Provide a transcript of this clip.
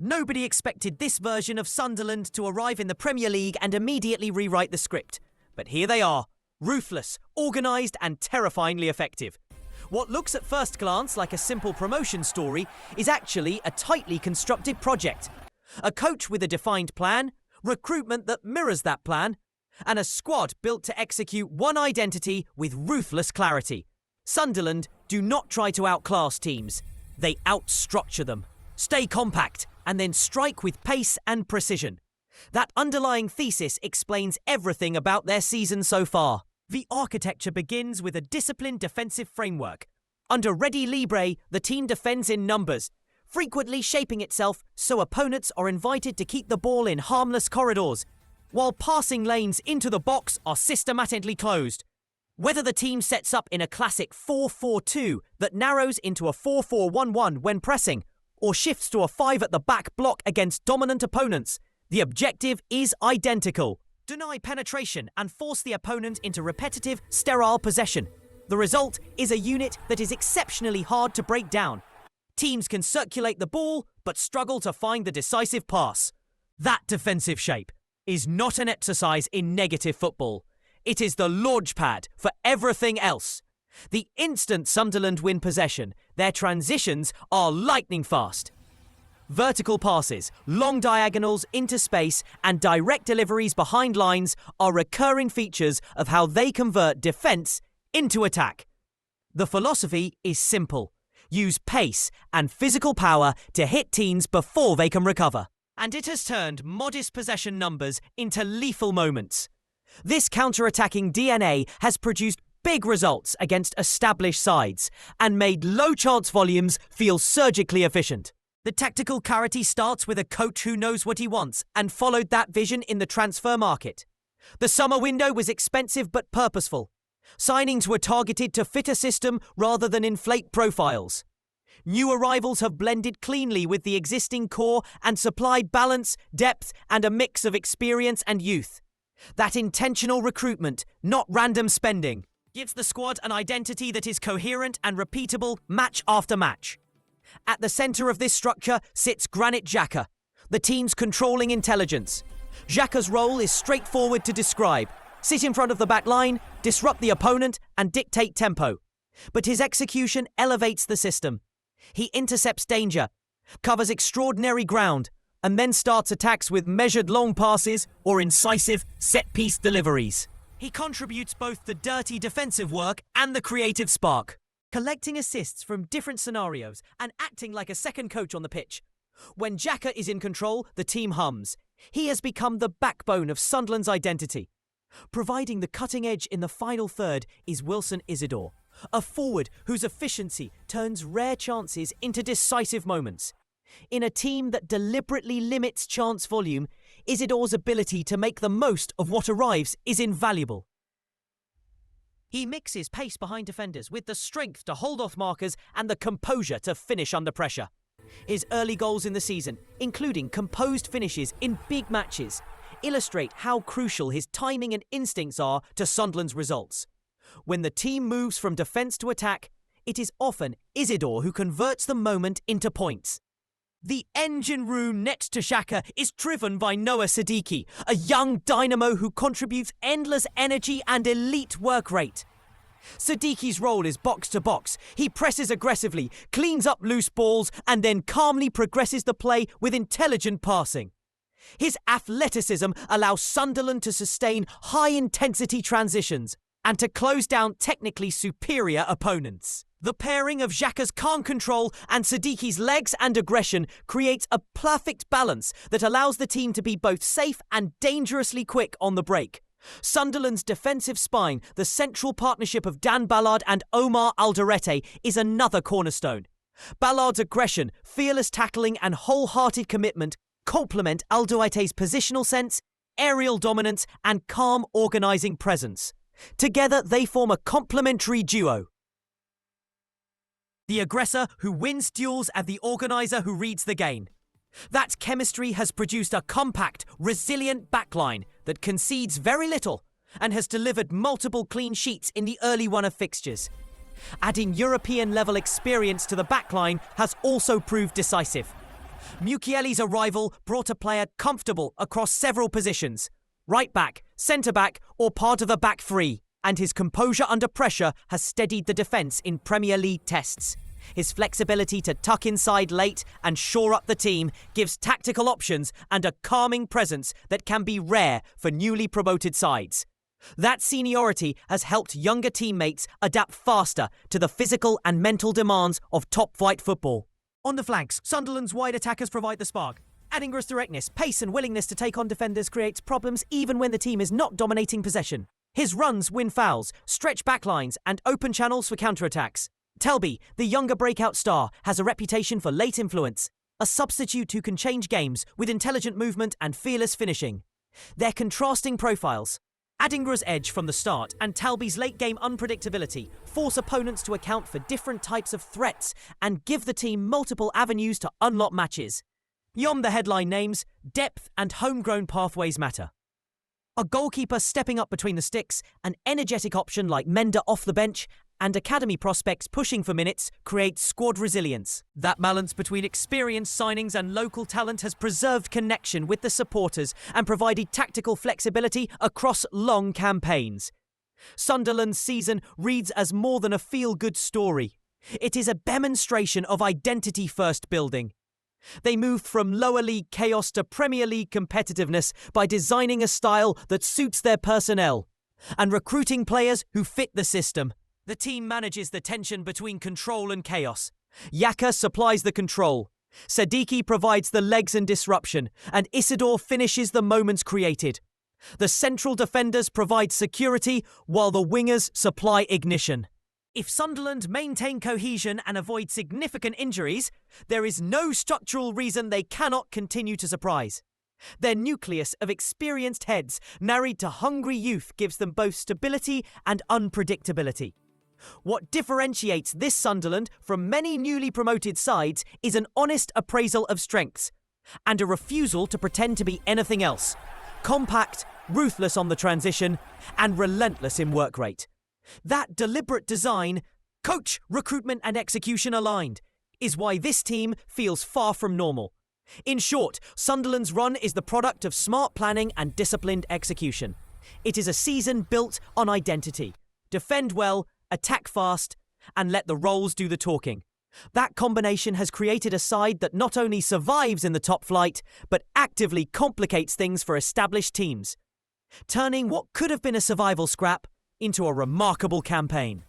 Nobody expected this version of Sunderland to arrive in the Premier League and immediately rewrite the script. But here they are, ruthless, organised and terrifyingly effective. What looks at first glance like a simple promotion story is actually a tightly constructed project. A coach with a defined plan, recruitment that mirrors that plan, and a squad built to execute one identity with ruthless clarity. Sunderland do not try to outclass teams. They outstructure them. Stay compact and then strike with pace and precision. That underlying thesis explains everything about their season so far. The architecture begins with a disciplined defensive framework. Under Ready Libre, the team defends in numbers, frequently shaping itself so opponents are invited to keep the ball in harmless corridors, while passing lanes into the box are systematically closed. Whether the team sets up in a classic 4-4-2 that narrows into a 4-4-1-1 when pressing, or shifts to a 5 at the back block against dominant opponents, the objective is identical. Deny penetration and force the opponent into repetitive, sterile possession. The result is a unit that is exceptionally hard to break down. Teams can circulate the ball, but struggle to find the decisive pass. That defensive shape is not an exercise in negative football. It is the launchpad for everything else. The instant Sunderland win possession, their transitions are lightning fast. Vertical passes, long diagonals into space, and direct deliveries behind lines are recurring features of how they convert defence into attack. The philosophy is simple. Use pace and physical power to hit teams before they can recover. And it has turned modest possession numbers into lethal moments. This counter-attacking DNA has produced big results against established sides and made low-chance volumes feel surgically efficient. The tactical clarity starts with a coach who knows what he wants and followed that vision in the transfer market. The summer window was expensive but purposeful. Signings were targeted to fit a system rather than inflate profiles. New arrivals have blended cleanly with the existing core and supplied balance, depth, and a mix of experience and youth. That intentional recruitment, not random spending, gives the squad an identity that is coherent and repeatable match after match. At the centre of this structure sits Granit Xhaka, the team's controlling intelligence. Xhaka's role is straightforward to describe. Sit in front of the back line, disrupt the opponent, and dictate tempo. But his execution elevates the system. He intercepts danger, covers extraordinary ground, and then starts attacks with measured long passes or incisive set-piece deliveries. He contributes both the dirty defensive work and the creative spark, collecting assists from different scenarios and acting like a second coach on the pitch. When Xhaka is in control, the team hums. He has become the backbone of Sunderland's identity. Providing the cutting edge in the final third is Wilson Isidore, a forward whose efficiency turns rare chances into decisive moments. In a team that deliberately limits chance volume, Isidore's ability to make the most of what arrives is invaluable. He mixes pace behind defenders with the strength to hold off markers and the composure to finish under pressure. His early goals in the season, including composed finishes in big matches, illustrate how crucial his timing and instincts are to Sunderland's results. When the team moves from defence to attack, it is often Isidore who converts the moment into points. The engine room next to Xhaka is driven by Noah Siddiqui, a young dynamo who contributes endless energy and elite work rate. Siddiqui's role is box-to-box. He presses aggressively, cleans up loose balls, and then calmly progresses the play with intelligent passing. His athleticism allows Sunderland to sustain high-intensity transitions and to close down technically superior opponents. The pairing of Xhaka's calm control and Siddiqui's legs and aggression creates a perfect balance that allows the team to be both safe and dangerously quick on the break. Sunderland's defensive spine, the central partnership of Dan Ballard and Omar Alderete, is another cornerstone. Ballard's aggression, fearless tackling and wholehearted commitment complement Alderete's positional sense, aerial dominance and calm organising presence. Together they form a complementary duo. The aggressor who wins duels and the organiser who reads the game. That chemistry has produced a compact, resilient backline that concedes very little and has delivered multiple clean sheets in the early run of fixtures. Adding European-level experience to the backline has also proved decisive. Mukiele's arrival brought a player comfortable across several positions. Right back, centre back, or part of a back three. And his composure under pressure has steadied the defence in Premier League tests. His flexibility to tuck inside late and shore up the team gives tactical options and a calming presence that can be rare for newly promoted sides. That seniority has helped younger teammates adapt faster to the physical and mental demands of top-flight football. On the flanks, Sunderland's wide attackers provide the spark. Adingra's directness, pace and willingness to take on defenders creates problems even when the team is not dominating possession. His runs win fouls, stretch backlines and open channels for counterattacks. Telby, the younger breakout star, has a reputation for late influence, a substitute who can change games with intelligent movement and fearless finishing. They're contrasting profiles. Adingra's edge from the start and Talby's late-game unpredictability force opponents to account for different types of threats and give the team multiple avenues to unlock matches. Beyond the headline names, depth and homegrown pathways matter. A goalkeeper stepping up between the sticks, an energetic option like Mender off the bench, and academy prospects pushing for minutes create squad resilience. That balance between experienced signings and local talent has preserved connection with the supporters and provided tactical flexibility across long campaigns. Sunderland's season reads as more than a feel-good story. It is a demonstration of identity-first building. They moved from lower league chaos to Premier League competitiveness by designing a style that suits their personnel and recruiting players who fit the system. The team manages the tension between control and chaos. Yaka supplies the control. Sadiki provides the legs and disruption, and Isidore finishes the moments created. The central defenders provide security, while the wingers supply ignition. If Sunderland maintain cohesion and avoid significant injuries, there is no structural reason they cannot continue to surprise. Their nucleus of experienced heads married to hungry youth gives them both stability and unpredictability. What differentiates this Sunderland from many newly promoted sides is an honest appraisal of strengths and a refusal to pretend to be anything else. Compact, ruthless on the transition, and relentless in work rate. That deliberate design, coach, recruitment and execution aligned, is why this team feels far from normal. In short, Sunderland's run is the product of smart planning and disciplined execution. It is a season built on identity. Defend well, attack fast, and let the roles do the talking. That combination has created a side that not only survives in the top flight, but actively complicates things for established teams, turning what could have been a survival scrap into a remarkable campaign.